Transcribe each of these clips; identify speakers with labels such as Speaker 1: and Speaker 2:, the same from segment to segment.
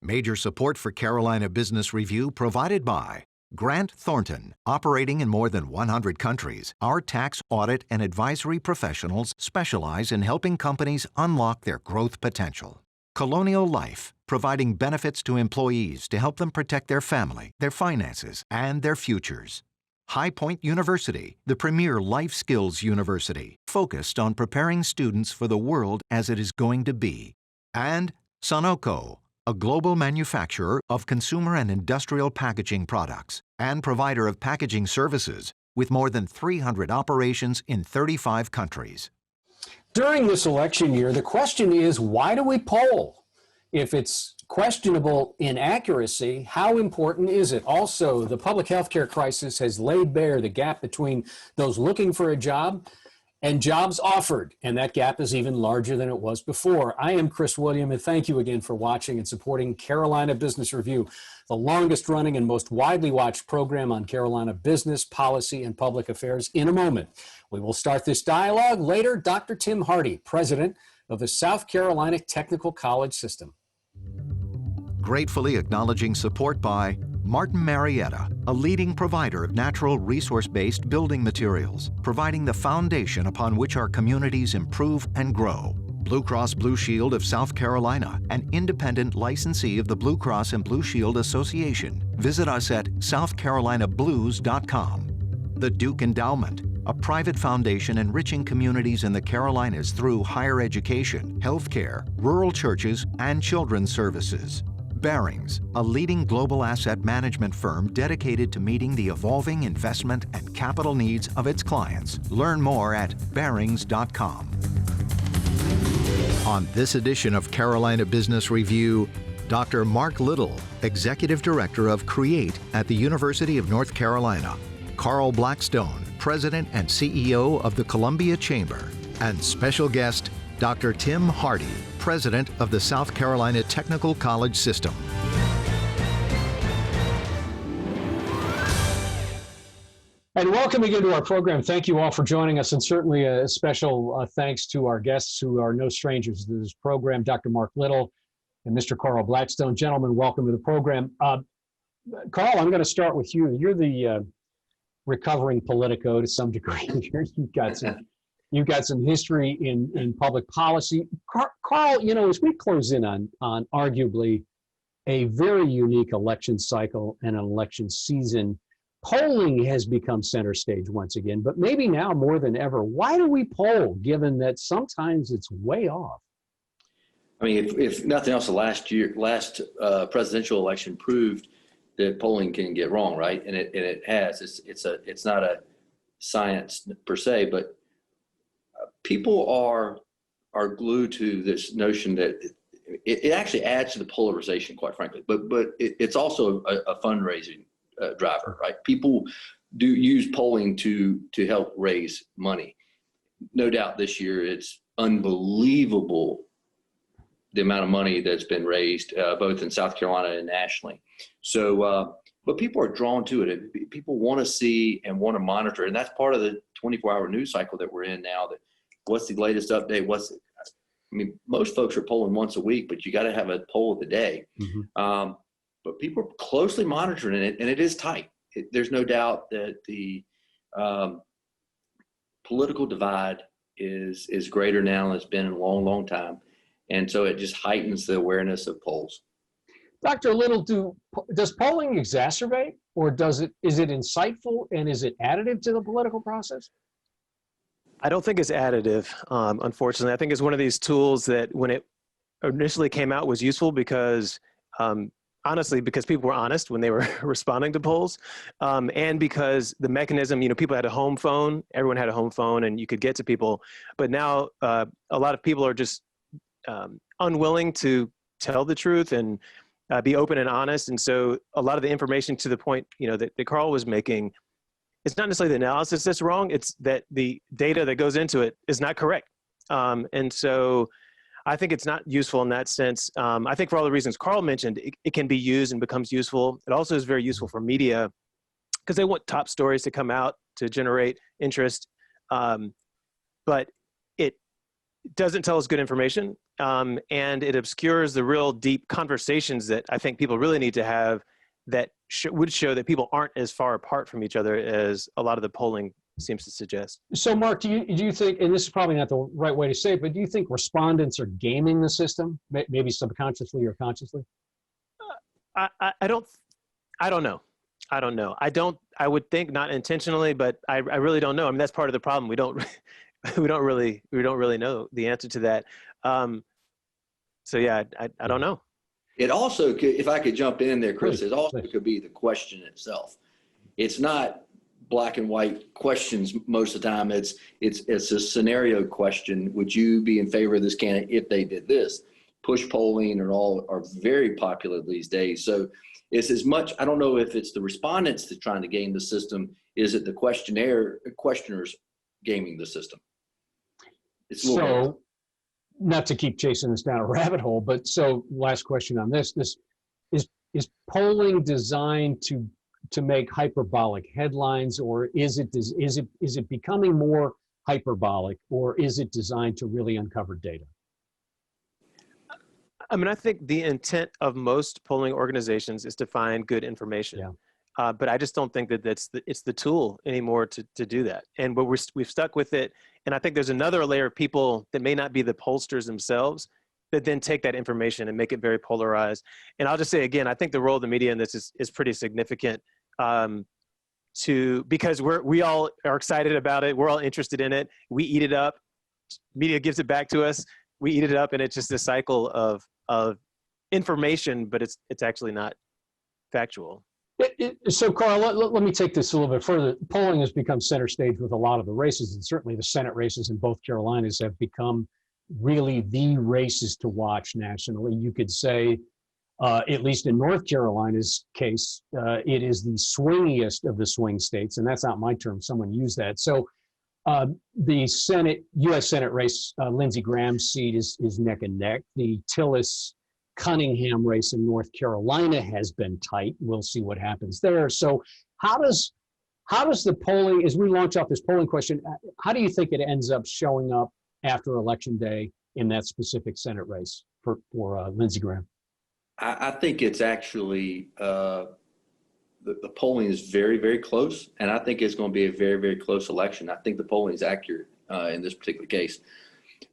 Speaker 1: Major support for Carolina Business Review provided by Grant Thornton. Operating in more than 100 countries, our tax, audit, and advisory professionals specialize in helping companies unlock their growth potential. Colonial Life, providing benefits to employees to help them protect their family, their finances, and their futures. High Point University, the premier life skills university, focused on preparing students for the world as it is going to be. And Sunoco, a global manufacturer of consumer and industrial packaging products and provider of packaging services with more than 300 operations in 35 countries.
Speaker 2: During this election year, the question is, why do we poll? If it's questionable inaccuracy, how important is it? Also, the public health care crisis has laid bare the gap between those looking for a job and jobs offered, and that gap is even larger than it was before. I am Chris William, and thank you again for watching and supporting Carolina Business Review, the longest running and most widely watched program on Carolina business, policy, and public affairs. In a moment, we will start this dialogue. Later, Dr. Tim Hardee, president of the South Carolina Technical College System.
Speaker 1: Gratefully acknowledging support by Martin Marietta, a leading provider of natural resource-based building materials, providing the foundation upon which our communities improve and grow. Blue Cross Blue Shield of South Carolina, an independent licensee of the Blue Cross and Blue Shield Association. Visit us at southcarolinablues.com. The Duke Endowment, a private foundation enriching communities in the Carolinas through higher education, healthcare, rural churches, and children's services. Barings, a leading global asset management firm dedicated to meeting the evolving investment and capital needs of its clients. Learn more at barings.com. On this edition of Carolina Business Review, Dr. Mark Little, Executive Director of CREATE at the University of North Carolina, Carl Blackstone, President and CEO of the Columbia Chamber, and special guest, Dr. Tim Hardee, President of the South Carolina Technical College System.
Speaker 2: And welcome again to our program. Thank you all for joining us, and certainly a special thanks to our guests who are no strangers to this program, Dr. Mark Little and Mr. Carl Blackstone. Gentlemen, welcome to the program. Carl, I'm going to start with you. You're the recovering politico to some degree. You've got some history in public policy. Carl, you know, as we close in on arguably a very unique election cycle and an election season, polling has become center stage once again, but maybe now more than ever. Why do we poll, given that sometimes it's way off?
Speaker 3: I mean, if nothing else, the last presidential election proved that polling can get wrong, right? And it has. It's not a science per se, but people are glued to this notion that it actually adds to the polarization, quite frankly. But it's also a fundraising driver, right? People do use polling to help raise money. No doubt this year it's unbelievable the amount of money that's been raised, both in South Carolina and nationally. So, but people are drawn to it. People want to see and want to monitor, and that's part of the 24-hour news cycle that we're in now. That what's the latest update? I mean, most folks are polling once a week, but you got to have a poll of the day. Mm-hmm. But people are closely monitoring it, and it is tight. There's no doubt that the political divide is greater now than it's been in a long, long time. And so it just heightens the awareness of polls.
Speaker 2: Dr. Little, does polling exacerbate, or is it insightful, and is it additive to the political process?
Speaker 4: I don't think it's additive, unfortunately. I think it's one of these tools that when it initially came out was useful because, honestly, because people were honest when they were responding to polls, and because the mechanism, people had a home phone, everyone had a home phone, and you could get to people. But now a lot of people are just unwilling to tell the truth and be open and honest. And so a lot of the information, to the point that Carl was making, it's not necessarily the analysis that's wrong, it's that the data that goes into it is not correct. And so I think it's not useful in that sense. I think for all the reasons Carl mentioned, it can be used and becomes useful. It also is very useful for media because they want top stories to come out to generate interest. But doesn't tell us good information, and it obscures the real deep conversations that I think people really need to have that would show that people aren't as far apart from each other as a lot of the polling seems to suggest.
Speaker 2: So, Mark, do you think, and this is probably not the right way to say it, but do you think respondents are gaming the system, maybe subconsciously or consciously?
Speaker 4: I don't know. I would think not intentionally, but I really don't know. I mean, that's part of the problem. We don't really know the answer to that. So yeah, I don't know.
Speaker 3: It also could, if I could jump in there, Chris,
Speaker 2: Please,
Speaker 3: it also
Speaker 2: please.
Speaker 3: could be the question itself. It's not black and white questions most of the time. It's a scenario question. Would you be in favor of this candidate if they did this? Push polling are very popular these days. So it's as much, I don't know if it's the respondents that's trying to game the system. Is it the questioners gaming the system?
Speaker 2: So, not to keep chasing this down a rabbit hole, but so last question on this is polling designed to make hyperbolic headlines, or is it becoming more hyperbolic, or is it designed to really uncover data?
Speaker 4: I mean, I think the intent of most polling organizations is to find good information. Yeah. But I just don't think that it's the tool anymore to do that. And but we've stuck with it. And I think there's another layer of people that may not be the pollsters themselves that then take that information and make it very polarized. And I'll just say again, I think the role of the media in this is pretty significant because we all are excited about it. We're all interested in it. We eat it up. Media gives it back to us. We eat it up, and it's just a cycle of information, but it's actually not factual.
Speaker 2: So, Carl, let me take this a little bit further. Polling has become center stage with a lot of the races, and certainly the Senate races in both Carolinas have become really the races to watch nationally. You could say, at least in North Carolina's case, it is the swingiest of the swing states, and that's not my term. Someone used that. So the U.S. Senate race, Lindsey Graham's seat is neck and neck. The Tillis-Cunningham race in North Carolina has been tight. We'll see what happens there. So how does the polling, as we launch off this polling question, how do you think it ends up showing up after Election Day in that specific Senate race for Lindsey Graham?
Speaker 3: I think it's actually the polling is very, very close, and I think it's going to be a very, very close election. I think the polling is accurate in this particular case.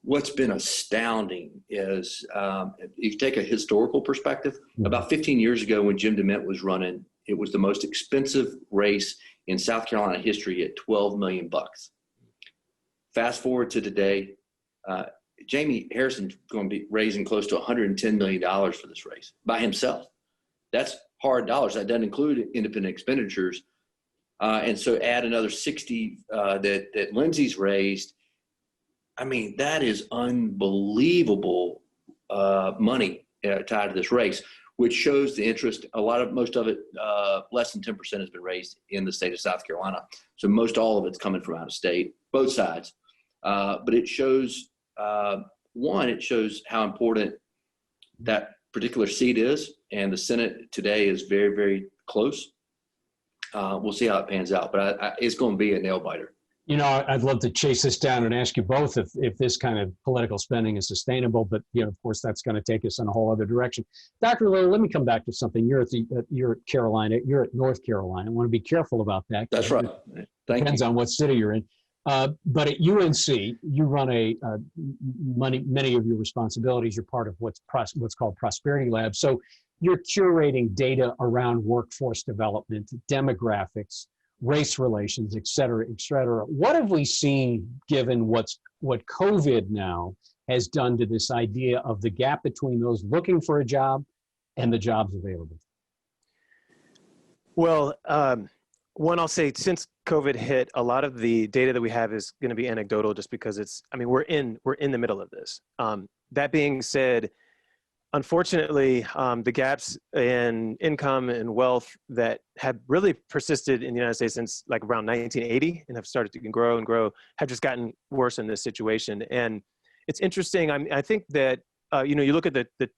Speaker 3: What's been astounding is if you take a historical perspective, about 15 years ago when Jim DeMint was running, it was the most expensive race in South Carolina history at $12 million. Fast forward to today, Jamie Harrison's going to be raising close to $110 million for this race by himself. That's hard dollars. That doesn't include independent expenditures. And so add another 60 that Lindsey's raised. I mean, that is unbelievable money tied to this race, which shows the interest. Most of it, less than 10% has been raised in the state of South Carolina. So most all of it's coming from out of state, both sides. But it shows, it shows how important that particular seat is, and the Senate today is very, very close. We'll see how it pans out, but it's going to be a nail biter.
Speaker 2: You know, I'd love to chase this down and ask you both if this kind of political spending is sustainable, but of course, that's going to take us in a whole other direction. Dr. Little, let me come back to something. You're at Carolina. You're at North Carolina. I want to be careful about that.
Speaker 3: That's right.
Speaker 2: Depends on what city you're in. But at UNC, you run many of your responsibilities. You're part of what's called Prosperity Lab. So you're curating data around workforce development, demographics, race relations, et cetera, et cetera. What have we seen given what COVID now has done to this idea of the gap between those looking for a job and the jobs available?
Speaker 4: Well, one, I'll say since COVID hit, a lot of the data that we have is going to be anecdotal just because we're in the middle of this. That being said, unfortunately, the gaps in income and wealth that have really persisted in the United States since like around 1980 and have started to grow and grow have just gotten worse in this situation. And it's interesting. I think that, you look at the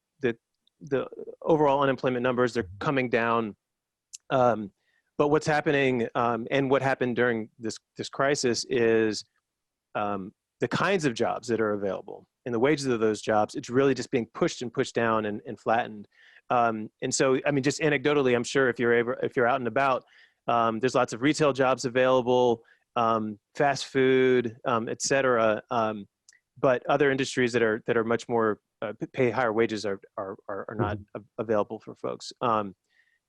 Speaker 4: overall unemployment numbers, they're coming down. But what's happening and what happened during this crisis is the kinds of jobs that are available and the wages of those jobs, it's really just being pushed and pushed down and flattened. And so, I mean, just anecdotally, I'm sure if you're out and about, there's lots of retail jobs available, fast food, et cetera. But other industries that are much more pay higher wages are not available for folks.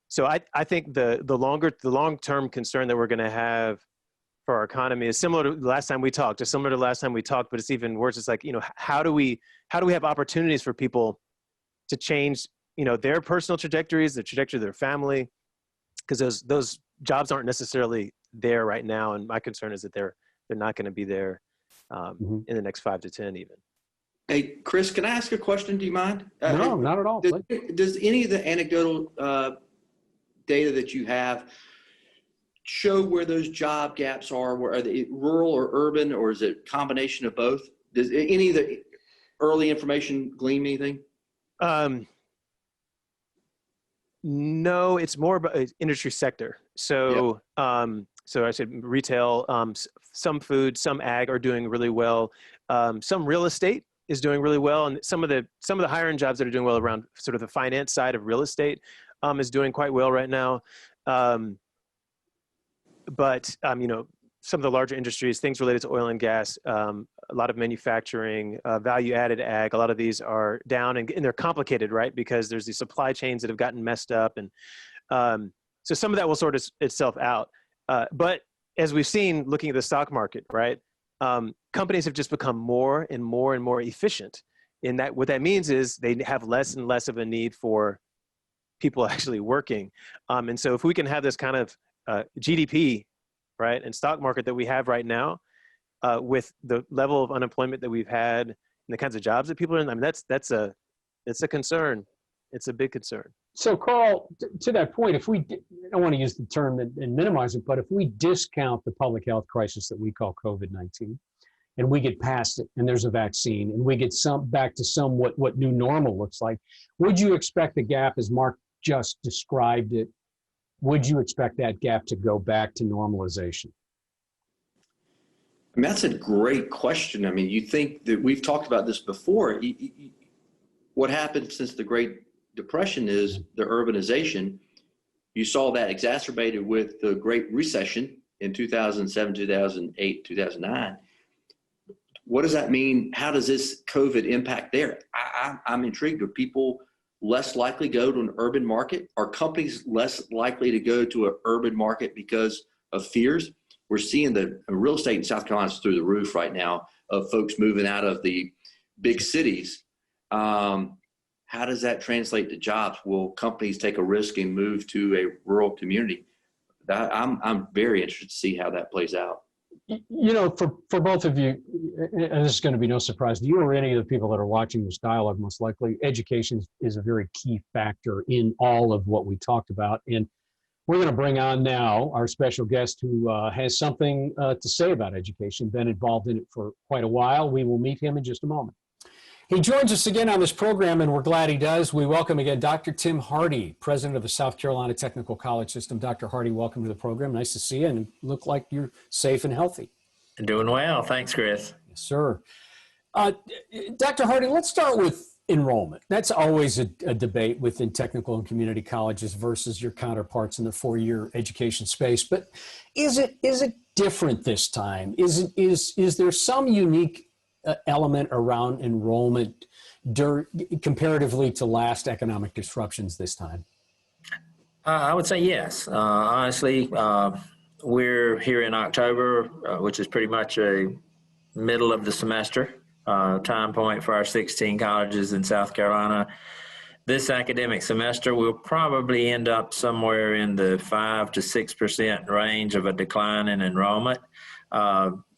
Speaker 4: So I think the long-term concern that we're going to have for our economy is similar to the last time we talked, but it's even worse. It's like, how do we have opportunities for people to change, their personal trajectories, the trajectory of their family, because those jobs aren't necessarily there right now. And my concern is that they're not going to be there in the next 5 to 10 even.
Speaker 3: Hey, Chris, can I ask a question? Do you mind?
Speaker 2: No, not at all.
Speaker 3: Does any of the anecdotal data that you have show where those job gaps are? Where are they, rural or urban, or is it a combination of both? Does any of the early information glean anything?
Speaker 4: No, it's more about industry sector. So, so I said retail, some food, some ag are doing really well. Some real estate is doing really well, and some of the higher end jobs that are doing well around sort of the finance side of real estate is doing quite well right now. But some of the larger industries, things related to oil and gas, a lot of manufacturing, value added ag, a lot of these are down, and they're complicated, right? Because there's these supply chains that have gotten messed up, and so some of that will sort itself out. But as we've seen, looking at the stock market, right? Companies have just become more and more and more efficient. In that, what that means is they have less and less of a need for people actually working. And so if we can have this kind of GDP, right, and stock market that we have right now, with the level of unemployment that we've had and the kinds of jobs that people are in, I mean, that's a concern. It's a big concern.
Speaker 2: So, Carl, to that point, if we, I don't want to use the term and minimize it, but if we discount the public health crisis that we call COVID-19, and we get past it, and there's a vaccine, and we get back to somewhat what new normal looks like, would you expect the gap, as Mark just described it, would you expect that gap to go back to normalization?
Speaker 3: I mean, that's a great question. I mean, you think that we've talked about this before. What happened since the Great Depression is the urbanization. You saw that exacerbated with the Great Recession in 2007, 2008, 2009. What does that mean? How does this COVID impact there? I'm intrigued. Are people less likely to go to an urban market? Are companies less likely to go to an urban market because of fears? We're seeing the real estate in South Carolina is through the roof right now of folks moving out of the big cities. How does that translate to jobs? Will companies take a risk and move to a rural community? I'm very interested to see how that plays out.
Speaker 2: For both of you, and this is going to be no surprise to you or any of the people that are watching this dialogue, most likely, education is a very key factor in all of what we talked about. And we're going to bring on now our special guest who has something to say about education, been involved in it for quite a while. We will meet him in just a moment. He joins us again on this program, and we're glad he does. We welcome again Dr. Tim Hardee, president of the South Carolina Technical College System. Dr. Hardee, welcome to the program. Nice to see you, and you look like you're safe and healthy.
Speaker 5: Doing well. Thanks, Chris.
Speaker 2: Yes, sir. Dr. Hardee, let's start with enrollment. That's always a debate within technical and community colleges versus your counterparts in the four-year education space. But is it different this time? Is there some unique element around enrollment comparatively to last economic disruptions this time?
Speaker 5: I would say yes. Honestly, we're here in October, which is pretty much a middle of the semester time point for our 16 colleges in South Carolina. This academic semester will probably end up somewhere in the 5 to 6% range of a decline in enrollment.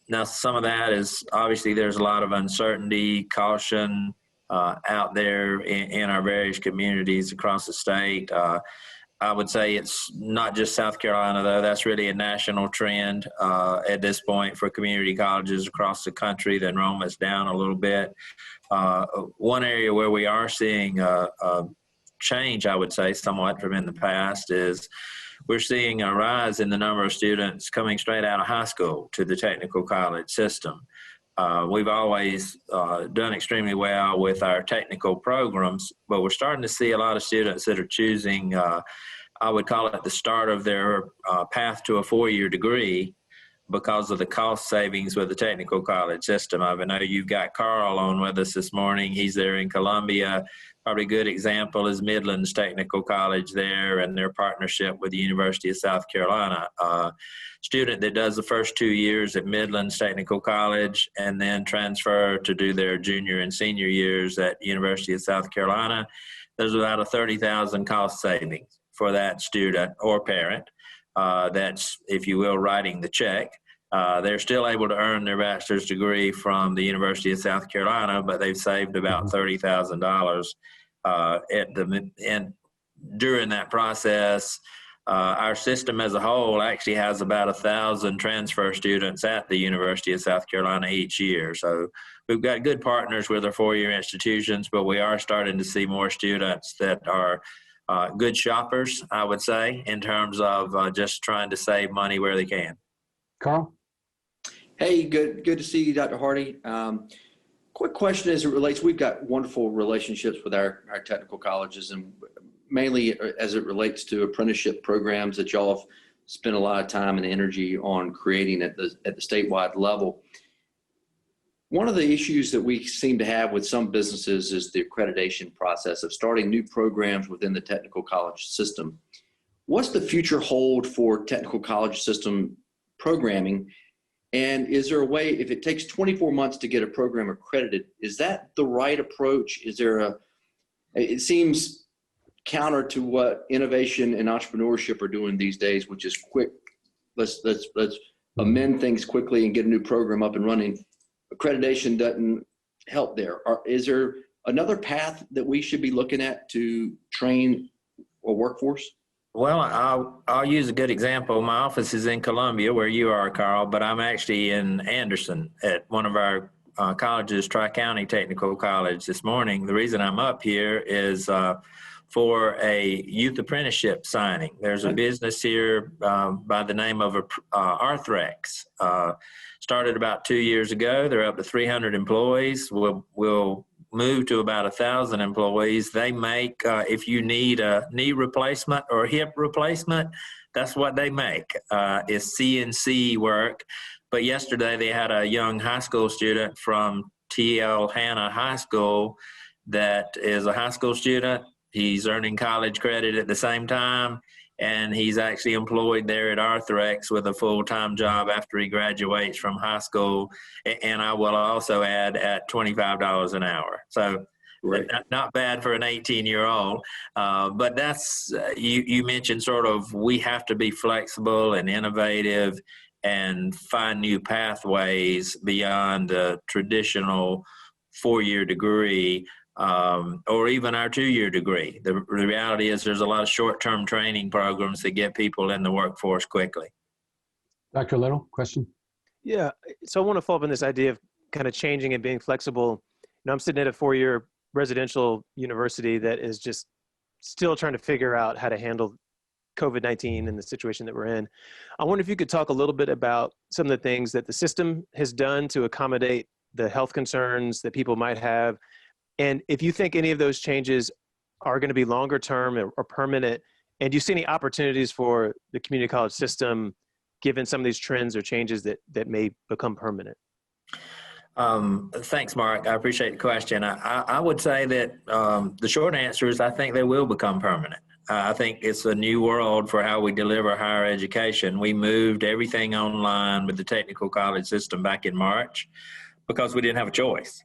Speaker 5: Now, some of that is obviously there's a lot of uncertainty, caution out there in our various communities across the state. I would say it's not just South Carolina, though. That's really a national trend at this point for community colleges across the country. The enrollment's down a little bit. One area where we are seeing a change, I would say, somewhat from in the past is we're seeing a rise in the number of students coming straight out of high school to the technical college system. We've always done extremely well with our technical programs, but we're starting to see a lot of students that are choosing, I would call it the start of their path to a 4-year degree because of the cost savings with the technical college system. I know you've got Carl on with us this morning. He's there in Columbia. Probably a good example is Midland's Technical College there and their partnership with the University of South Carolina. Student that does the first 2 years at Midland's Technical College and then transfer to do their junior and senior years at University of South Carolina, there's about a $30,000 cost savings for that student or parent. That's, if you will, writing the check. They're still able to earn their bachelor's degree from the University of South Carolina, but they've saved about $30,000 during that process. Our system as a whole actually has about 1,000 transfer students at the University of South Carolina each year. So we've got good partners with our 4-year institutions, but we are starting to see more students that are good shoppers, I would say, in terms of just trying to save money where they can.
Speaker 2: Carl?
Speaker 3: Hey, good to see you, Dr. Hardee. Quick question as it relates, we've got wonderful relationships with our technical colleges, and mainly as it relates to apprenticeship programs that y'all have spent a lot of time and energy on creating at the statewide level. One of the issues that we seem to have with some businesses is the accreditation process of starting new programs within the technical college system. What's the future hold for technical college system programming? And is there a way, if it takes 24 months to get a program accredited, is that the right approach? It seems counter to what innovation and entrepreneurship are doing these days, which is quick. Let's amend things quickly and get a new program up and running. Accreditation doesn't help there. Is there another path that we should be looking at to train a workforce?
Speaker 5: Well, I'll use a good example. My office is in Columbia, where you are, Carl, but I'm actually in Anderson at one of our colleges, Tri-County Technical College, this morning. The reason I'm up here is for a youth apprenticeship signing. There's a business here by the name of Arthrex. Started about 2 years ago. They're up to 300 employees. We'll move to about 1,000 employees. They make, if you need a knee replacement or hip replacement, that's what they make, is CNC work. But yesterday they had a young high school student from T.L. Hanna High School that is a high school student. He's earning college credit at the same time, and he's actually employed there at Arthrex with a full-time job after he graduates from high school. And I will also add at $25 an hour. So right. Not bad for an 18-year-old. But that's, you mentioned sort of we have to be flexible and innovative and find new pathways beyond the traditional 4-year degree. Or even our 2-year degree. The reality is there's a lot of short-term training programs that get people in the workforce quickly.
Speaker 2: Dr. Little, question?
Speaker 4: Yeah, so I want to follow up on this idea of kind of changing and being flexible. I'm sitting at a 4-year residential university that is just still trying to figure out how to handle COVID-19 and the situation that we're in. I wonder if you could talk a little bit about some of the things that the system has done to accommodate the health concerns that people might have. And if you think any of those changes are going to be longer term or permanent, and do you see any opportunities for the community college system, given some of these trends or changes that may become permanent?
Speaker 5: Thanks, Mark. I appreciate the question. I would say that the short answer is I think they will become permanent. I think it's a new world for how we deliver higher education. We moved everything online with the technical college system back in March because we didn't have a choice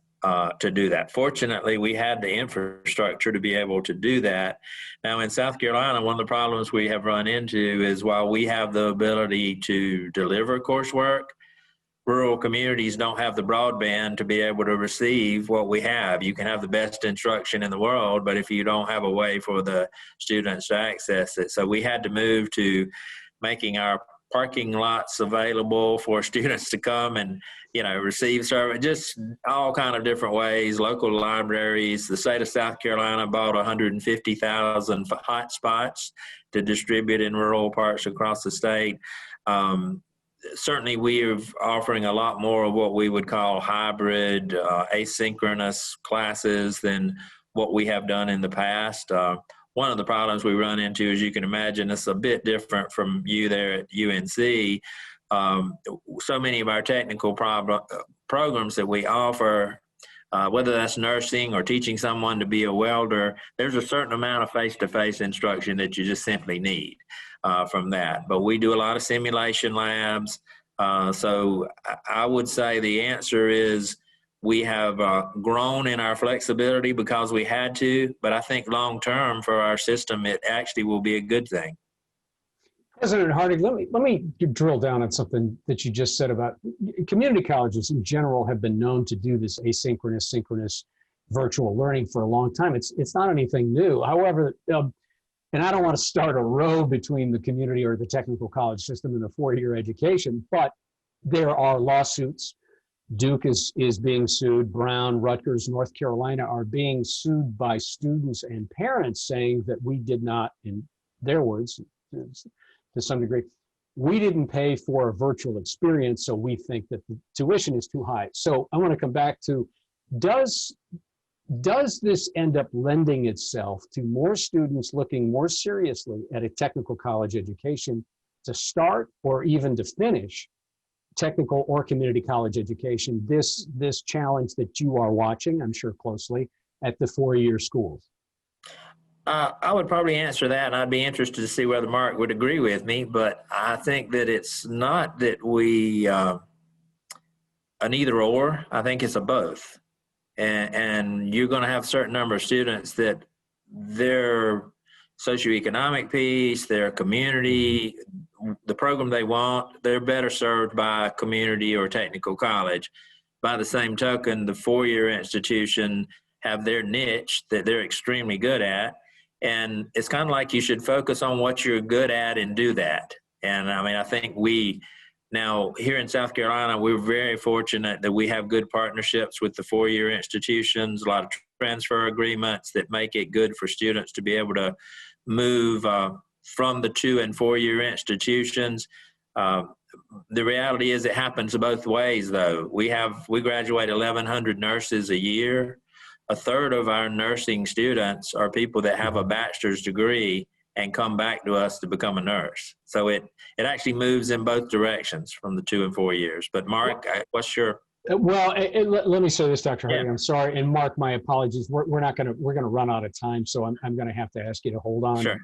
Speaker 5: to do that. Fortunately, we had the infrastructure to be able to do that. Now, in South Carolina, one of the problems we have run into is while we have the ability to deliver coursework, rural communities don't have the broadband to be able to receive what we have. You can have the best instruction in the world, but if you don't have a way for the students to access it. So we had to move to making our parking lots available for students to come and receive service, just all kind of different ways. Local libraries, the state of South Carolina bought 150,000 hotspots to distribute in rural parts across the state. certainly we're offering a lot more of what we would call hybrid, asynchronous classes than what we have done in the past. One of the problems we run into, as you can imagine, it's a bit different from you there at UNC. So many of our technical programs that we offer, whether that's nursing or teaching someone to be a welder, there's a certain amount of face-to-face instruction that you just simply need from that. But we do a lot of simulation labs. So I would say the answer is we have grown in our flexibility because we had to, but I think long-term for our system, it actually will be a good thing.
Speaker 2: President Hardee, let me drill down on something that you just said about community colleges in general have been known to do this asynchronous, synchronous virtual learning for a long time. It's not anything new. However, and I don't want to start a row between the community or the technical college system and the four-year education, but there are lawsuits. Duke is being sued. Brown, Rutgers, North Carolina are being sued by students and parents saying that we did not, in their words, to some degree, we didn't pay for a virtual experience, so we think that the tuition is too high. So I want to come back to, does this end up lending itself to more students looking more seriously at a technical college education to start or even to finish technical or community college education, this challenge that you are watching, I'm sure closely, at the four-year schools?
Speaker 5: I would probably answer that, and I'd be interested to see whether Mark would agree with me, but I think that it's not that we an either or. I think it's a both. And you're going to have a certain number of students that their socioeconomic piece, their community, the program they want, they're better served by community or technical college. By the same token, the four-year institution have their niche that they're extremely good at. And it's kind of like you should focus on what you're good at and do that. And I mean, I think now here in South Carolina, we're very fortunate that we have good partnerships with the four-year institutions, a lot of transfer agreements that make it good for students to be able to move from the 2- and 4-year institutions. The reality is it happens both ways, though. We graduate 1,100 nurses a year. A third of our nursing students are people that have a bachelor's degree and come back to us to become a nurse. So it actually moves in both directions from the 2 and 4 years. But Mark, what's your?
Speaker 2: Well, let me say this, Dr. Hardee.
Speaker 5: Yeah.
Speaker 2: I'm sorry, and Mark, my apologies. We're gonna run out of time, so I'm gonna have to ask you to hold on.
Speaker 5: Sure.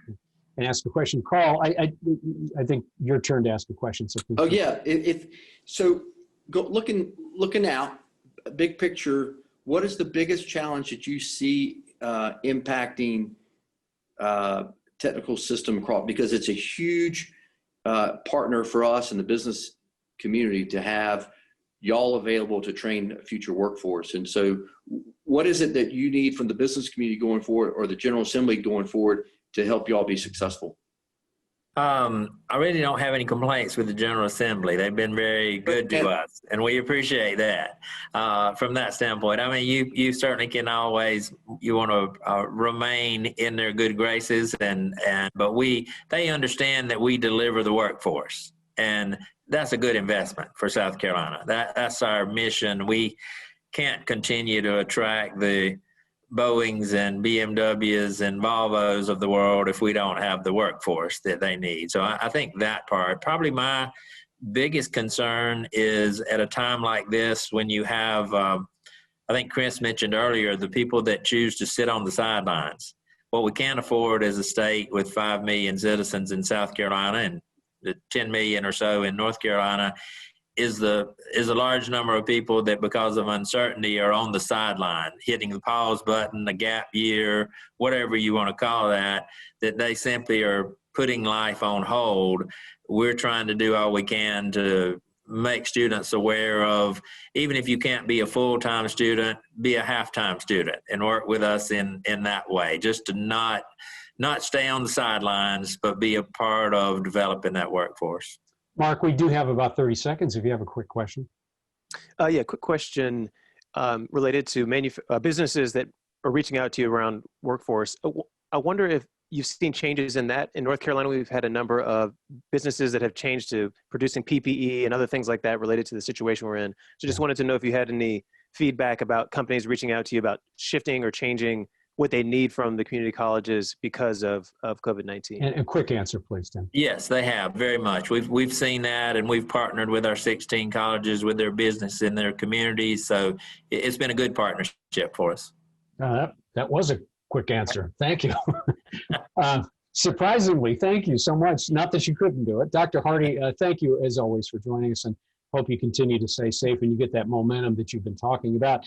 Speaker 2: And ask a question. Carl, I think your turn to ask a question. So please.
Speaker 3: Oh yeah, looking out, big picture. What is the biggest challenge that you see impacting technical system across? Because it's a huge partner for us in the business community to have y'all available to train a future workforce. And so what is it that you need from the business community going forward or the General Assembly going forward to help y'all be successful?
Speaker 5: I really don't have any complaints with the General Assembly. They've been very good to us, and we appreciate that from that standpoint. I mean, you certainly can always, you want to remain in their good graces, but they understand that we deliver the workforce, and that's a good investment for South Carolina. That's our mission. We can't continue to attract the Boeings and BMWs and Volvos of the world if we don't have the workforce that they need. So I think that part, probably my biggest concern is at a time like this when you have, I think Chris mentioned earlier, the people that choose to sit on the sidelines. What we can't afford as a state with 5 million citizens in South Carolina and the 10 million or so in North Carolina is a large number of people that because of uncertainty are on the sideline, hitting the pause button, the gap year, whatever you want to call that they simply are putting life on hold. We're trying to do all we can to make students aware of, even if you can't be a full-time student, be a half-time student and work with us in that way, just to not stay on the sidelines, but be a part of developing that workforce.
Speaker 2: Mark, we do have about 30 seconds if you have a quick question.
Speaker 4: Yeah, quick question related to businesses that are reaching out to you around workforce. I wonder if you've seen changes in that. In North Carolina, we've had a number of businesses that have changed to producing PPE and other things like that related to the situation we're in. So just wanted to know if you had any feedback about companies reaching out to you about shifting or changing what they need from the community colleges because of COVID-19.
Speaker 2: And a quick answer, please, Tim.
Speaker 5: Yes, they have very much. We've seen that, and we've partnered with our 16 colleges with their business in their communities. So it's been a good partnership for us.
Speaker 2: That was a quick answer. Thank you. Surprisingly, thank you so much. Not that you couldn't do it. Dr. Hardee, thank you as always for joining us, and hope you continue to stay safe and you get that momentum that you've been talking about.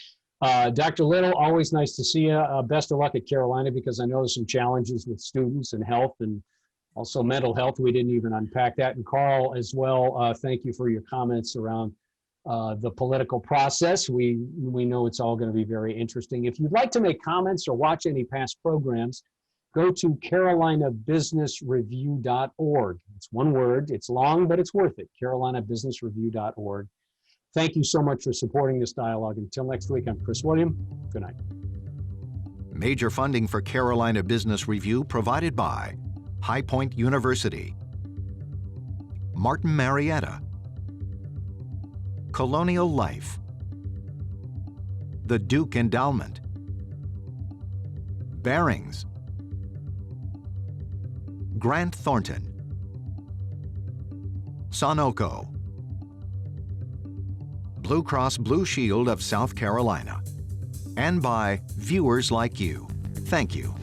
Speaker 2: Dr. Little, always nice to see you. Best of luck at Carolina, because I know there's some challenges with students and health and also mental health. We didn't even unpack that. And Carl as well, thank you for your comments around the political process. We know it's all going to be very interesting. If you'd like to make comments or watch any past programs, go to carolinabusinessreview.org. It's one word. It's long, but it's worth it. carolinabusinessreview.org. Thank you so much for supporting this dialogue. Until next week, I'm Chris William. Good night.
Speaker 1: Major funding for Carolina Business Review provided by High Point University, Martin Marietta, Colonial Life, the Duke Endowment, Barings, Grant Thornton, Sunoco, Blue Cross Blue Shield of South Carolina, and by viewers like you. Thank you.